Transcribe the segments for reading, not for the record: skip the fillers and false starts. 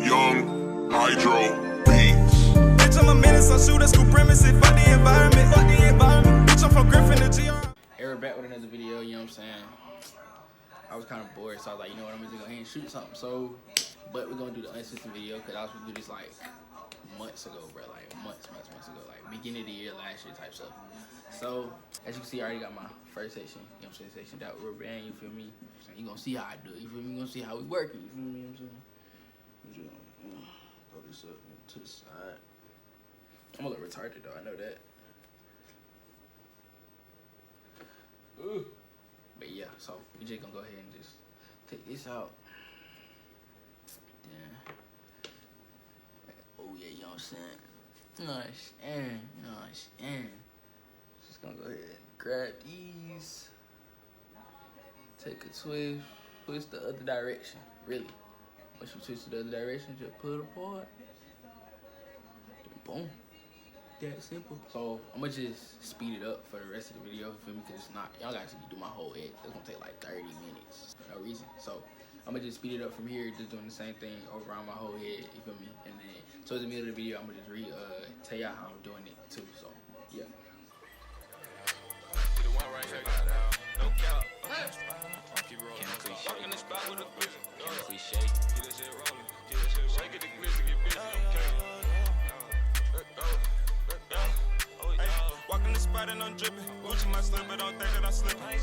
Young Hydro Beats. Bitch, I'm a menace, I shoot a school premises. Fuck the environment, Bitch, I'm from Griffin to GR. Hey, we're back with another video, you know what I'm saying? I was kind of bored, so I was like, you know what, I'm just gonna go ahead and shoot something. But we're gonna do the unscripted video, because I was gonna do this like months ago, bro. Like months ago. Like beginning of the year, last year type stuff. So, as you can see, I already got my first section, you know what I'm saying? Section that rubber band, you feel me? So you gonna see how I do it, you feel me? You gonna see how we working, you feel me? You know what I'm saying? Throw this up to the side. I'm a little retarded though, I know that. Ooh. But yeah, so we just gonna go ahead and just take this out. Yeah. Oh yeah, you know what I'm saying? You know what I'm saying? Just gonna go ahead and grab these. Take a twist the other direction, really. Once you twist the other direction, just pull it apart. Boom. That simple. So I'm gonna just speed it up for the rest of the video, you feel me? Cause it's not, y'all gotta see me do my whole head. It's gonna take like 30 minutes for no reason. So I'm gonna just speed it up from here, just doing the same thing over around my whole head, you feel me? And then towards the middle of the video, I'm gonna just tell y'all how I'm doing it too. So yeah. Kleeshai. Walking the spot and I'm dripping. Gucci my slip, but don't think that I'm slipping. I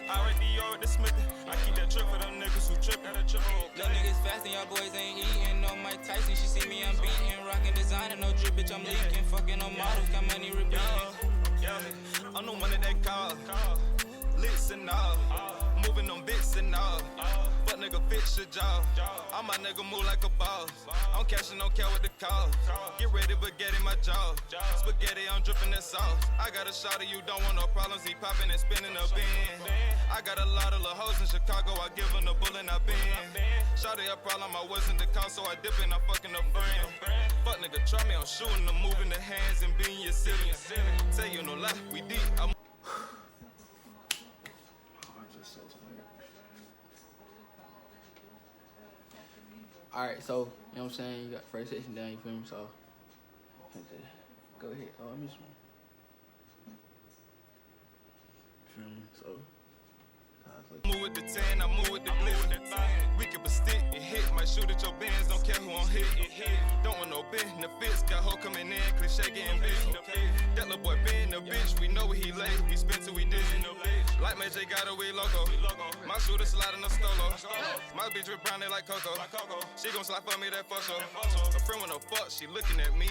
ride Dior with the Smithy. I keep that trip for them niggas who trip. Little niggas fast and y'all boys ain't eating. No Mike Tyson, she see me, I'm beating. Rockin' designer, no drip, bitch, I'm leaking. Fucking on models, got money repeating. I'm the one that call. Licks and all. Moving them bits and all. Fuck nigga fix your jaw. All my nigga move like a boss. I'm cashing, don't care what the cost. Get ready, but get in my jaw. Spaghetti, I'm dripping that sauce. I got a shot of you, don't want no problems. He popping and spinning a bin. I got a lot of little hoes in Chicago. I give them the bull and I been. Shawty a problem, I wasn't the cause, so I dip and I'm fucking a friend. Fuck nigga, try me, I'm shooting them, moving the hands and being your city. Tell you no lie, we deep. Alright, so, you know what I'm saying? You got the first section down, you feel me? So, go ahead. Oh, I missed one. Feel me? So, move with the 10, I move with the blitz. We can stick, it hit. Might shoot at your bands, don't care who on hit. Don't want no benefits. Got hoe coming in, Kleeshai getting busy. That little boy been a bitch. We know where he lay. We spent till we dizzy. Like Majay got a weed logo. My shooter slide in the stolo. My bitch with brown, they like Coco. She gon' slide for me, that for sure. A friend with no fuck, she looking at me.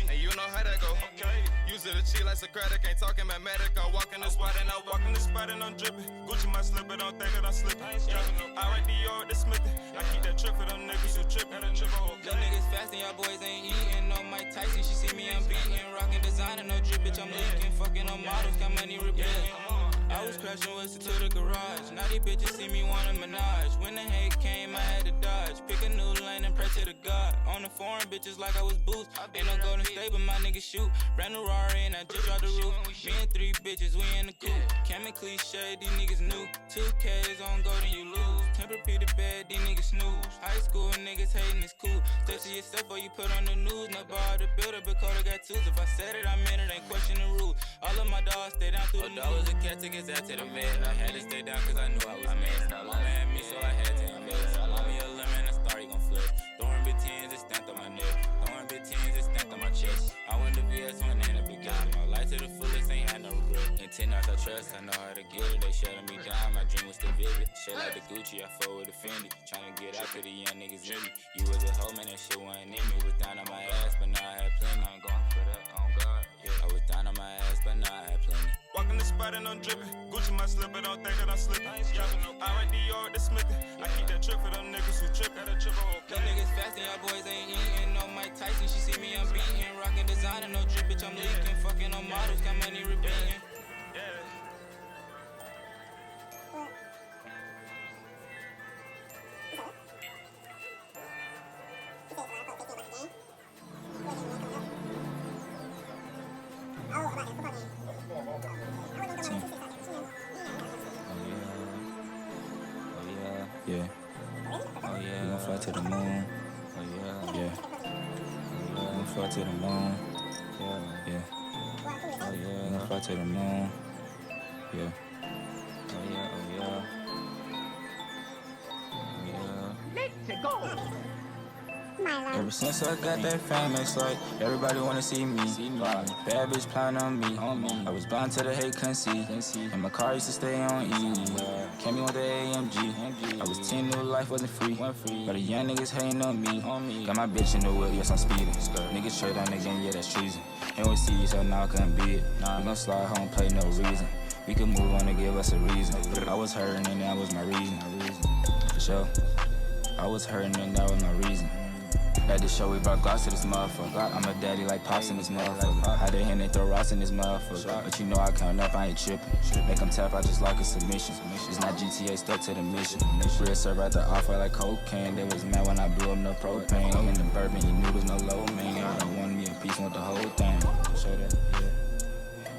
And you know how that go. Use it to cheat like Socratic. Ain't talking mathematic. I walk in the spot and I walk in the spot and I'm dripping. Gucci my slip, but don't think that I'm slipping. I ride Dior with the Smithy. I keep that trip for them niggas who trip. Little niggas fast and y'all boys ain't eating. No Mike Tyson, she see me, I'm beating. Rockin' designer, no drip, bitch, I'm leaking. Fucking on models, got money repeating. I was crashing with to the garage. Now these bitches see me want a menage. When the hate came, I had to dodge. Pick a new lane and pray to the God. On the foreign bitches like I was boots. Ain't no Golden State, but my niggas shoot. Brand new Rari and I just dropped the roof. Me and 3 bitches, we in the coupe. Cam and Kleeshai, these niggas new. 2Ks on golden, you lose. Tempur-Pedic bed, these niggas snooze. High school niggas hating is cool. Stay to yourself or you put on the news. No bar the builder, but Coda got twos. If I said it, I meant it, ain't question the rules. All of my dogs stay down through the news. I was a cat to get out to the man. I had to stay down cause I knew I was mad. Mama had me so I had to invest. I love me a lemon, I started gon' flex. Throwing big tens, it stamped on my neck. Throwing big tens, it stamped on my chest. I went to VS1 and a big guy. My life to the fullest, ain't had no regret. And 10 out I trust, I know how to get it. They shutting me down, my dream was still vivid. Shit like the Gucci, I fought with the Fendi. Tryna get out to the young niggas in me. You was a hoe, man, that shit wasn't in me. Was down on my ass, but now I had plenty. I'm going for that, on God. Yeah, I was down on my ass, but now I had plenty. Walking the spot and I'm dripping. Gucci my slip, but don't think that I'm slipping. I ride Dior with the Smithy. I keep that trip for them niggas who trip. Little niggas fast and y'all boys ain't eating. No Mike Tyson, she see me, I'm beating. Rockin' designer, no drip, bitch, I'm leaking. Fucking on models, got money repeating. Yeah. fly to the moon. Oh yeah, yeah. Gonna fly to the moon. Yeah, yeah. Oh yeah. Gonna fly to the moon. Yeah. Oh yeah, oh yeah. Oh yeah. Let's go. Ever since I got that fame, it's like everybody wanna see me. Bad bitch plotting on me. I was blind to the hate, couldn't see. And my car used to stay on E. Came in with the AMG. I was 10, new life wasn't free. But the young niggas hating on me. Got my bitch in the whip, yes I'm speeding. Niggas trade on the game, yeah that's treason. And we see so now I couldn't be it. We gon' slide home, play no reason. We could move on to give us a reason. I was hurting and that was my reason. For sure. I was hurting and that was my reason. At the show, we brought Glocks to this motherfucker. I'm a daddy like Pops in this motherfucker. How they hand they throw rocks in this motherfucker. But you know I count up, I ain't tripping. Make them tap out just like a submission. It's not GTA, stuck to the mission. Real serve at the offer like cocaine. They was mad when I blew up no propane. I'm in the bourbon, you knew there was no low man. I don't want me a piece, want the whole thing. Show that, yeah.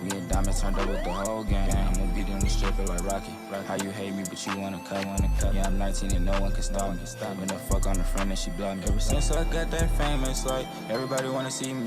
We get diamonds turned up with the whole gang. I'ma beat on the stripper like Rocky. How you hate me, but you wanna cut. Yeah, I'm 19 and no one can stop me. When the fuck on a friend and she blocked me. Ever since I got that fame, it's like everybody wanna see me.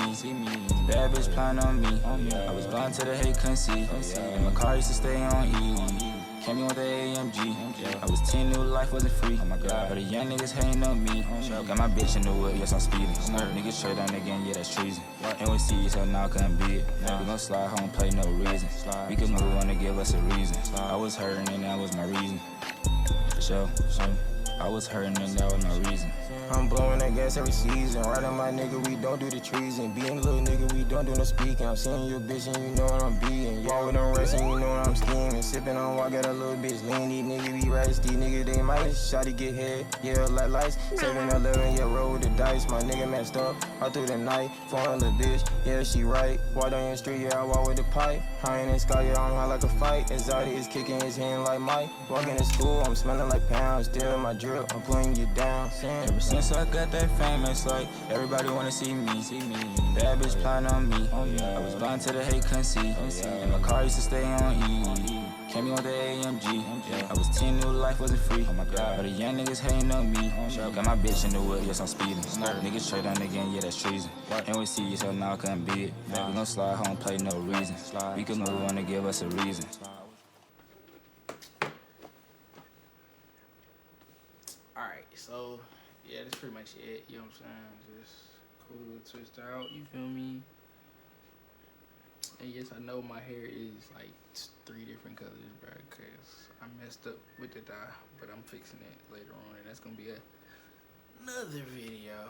Bad bitch plotting on me. I was blind to the hate, couldn't see. And my car used to stay on E. Came in with the AMG. I was 10, new life wasn't free. But the young niggas hating on me. Got my bitch in the whip, yes I'm speeding. Niggas trade on the game, yeah that's treason. And we see so now I couldn't be it. We gon' slide home, play no reason. We could move on to give us a reason. I was hurting and that was my reason. For sure. I was hurting and that was my reason. I'm blowing that gas every season. Riding my nigga, we don't do the treason. Being a little nigga, we don't do no speaking. I'm seeing your bitch and you know what I'm beating. Y'all with them racing, you know what I'm scheming. Sipping on walk, got a little bitch lean. These niggas be rats, these niggas they might. Shotty get hit, yeah, like lights. 7-11, yeah, roll with the dice. My nigga messed up all through the night. Foreign little bitch, yeah, she right. Walk down your street, yeah, I walk with the pipe. High in the sky, yeah, I'm high like a fight. Exotic is kicking his hand like Mike. Walking to school, I'm smelling like pounds. Still in my drip, I'm putting you down. Ever since I got that fame, it's like everybody wanna see me. Bad bitch plotting on me. I was blind to the hate, couldn't see. And my car used to stay on E. Came in with the AMG. I was 10, new life wasn't free. But the young niggas hating on me. Got my bitch in the whip, yes I'm speeding. Niggas trade on the game, yeah that's treason. And we see so now I couldn't be it. We gon' slide home, play no reason. We could move on to give us a reason. Alright, so yeah, that's pretty much it, you know what I'm saying? Just cool, twist out, you feel me? And yes, I know my hair is like 3 different colors, bro, cause I messed up with the dye, but I'm fixing it later on, and that's gonna be another video.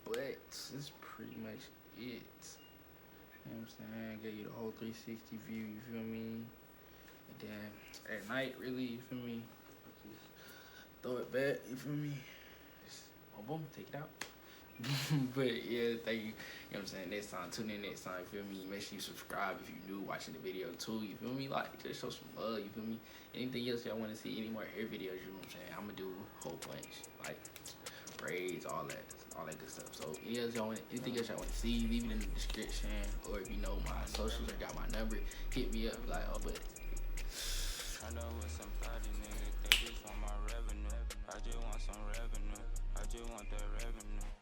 But that's pretty much it. You know what I'm saying? I gave you the whole 360 view, you feel me? And then at night, really, you feel me? Just throw it back, you feel me? Just boom, boom, take it out. But yeah, thank you. You know what I'm saying? Next time, tune in next time, you feel me? Make sure you subscribe if you're new watching the video too, you feel me? Like, just show some love, you feel me? Anything else y'all want to see, any more hair videos, you know what I'm saying? I'm gonna do a whole bunch, like braids, all that good stuff. So anything else y'all want to see, leave it in the description, or if you know my socials or got my number, hit me up, like, oh, but I know with somebody, nigga, they just want my revenue. I just want some revenue. I just want that revenue.